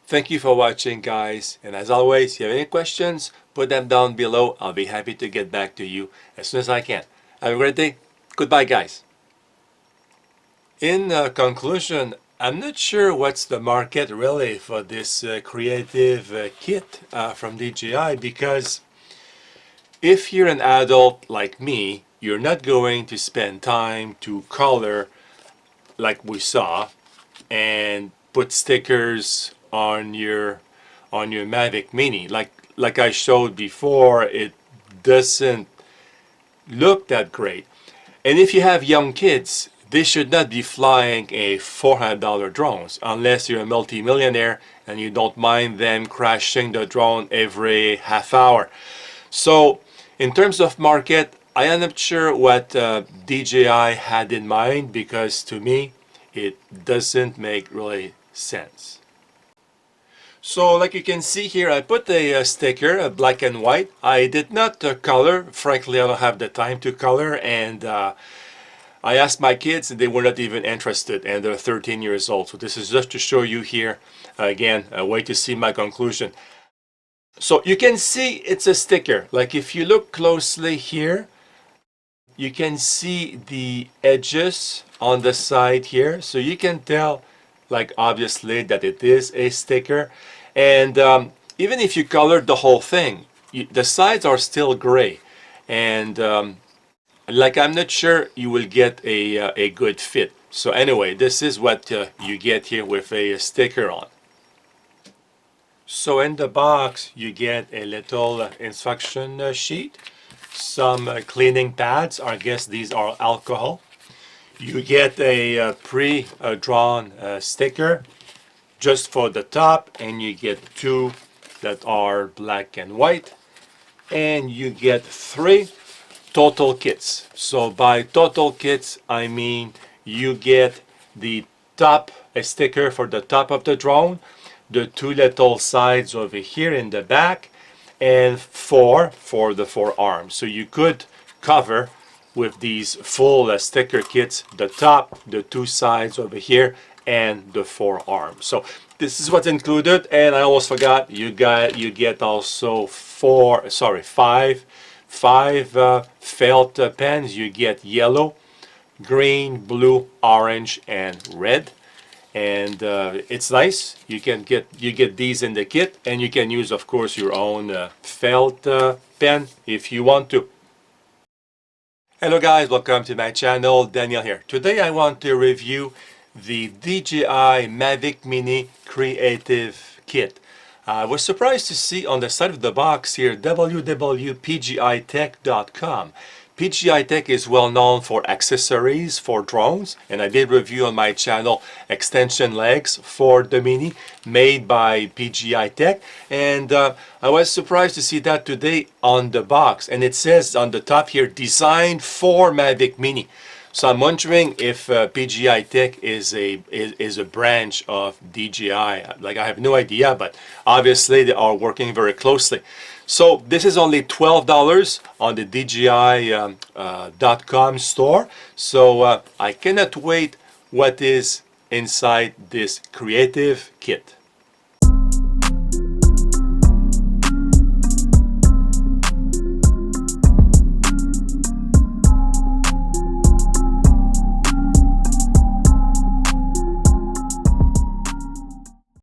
Thank you for watching, guys. And as always, if you have any questions, put them down below. I'll be happy to get back to you as soon as I can. Have a great day. Goodbye, guys. In conclusion, I'm not sure what's the market really for this creative kit from DJI, because if you're an adult like me, you're not going to spend time to color like we saw and put stickers on your Mavic Mini. Like I showed before, it doesn't look that great. And if you have young kids, they should not be flying a $400 drones unless you're a multi-millionaire and you don't mind them crashing the drone every half hour. So in terms of market, I am not sure what DJI had in mind, because to me it doesn't make really sense. So like you can see here, I put a sticker, a black and white. I did not color. Frankly, I don't have the time to color, and I asked my kids and they were not even interested, and they're 13 years old. So this is just to show you here, again, a way to see my conclusion. So you can see it's a sticker. Like if you look closely here, you can see the edges on the side here. So you can tell, like, obviously that it is a sticker. And even if you colored the whole thing, the sides are still gray. And like, I'm not sure you will get a good fit. So anyway, this is what you get here with a sticker on. So in the box you get a little instruction sheet, some cleaning pads. I guess these are alcohol. You get a pre-drawn sticker just for the top, and you get two that are black and white, and you get 3 total kits. So by total kits, I mean you get the top, a sticker for the top of the drone, the 2 little sides over here in the back, and 4 for the 4 arms. So you could cover with these full sticker kits the top, the 2 sides over here, and the 4 arms. So this is what's included. And I almost forgot, you get also 5 felt pens. You get yellow, green, blue, orange, and red. And it's nice. You get these in the kit, and you can use, of course, your own felt pen if you want to. Hello guys, welcome to my channel. Daniel here. Today I want to review the DJI Mavic Mini Creative Kit. I was surprised to see on the side of the box here www.pgytech.com. pgytech is well known for accessories for drones, and I did review on my channel extension legs for the Mini made by pgytech, and I was surprised to see that today on the box, and it says on the top here, designed for Mavic Mini. So I'm wondering if pgytech is a branch of DJI. Like, I have no idea, but obviously they are working very closely. So this is only $12 on the dji.com store. So I cannot wait what is inside this creative kit.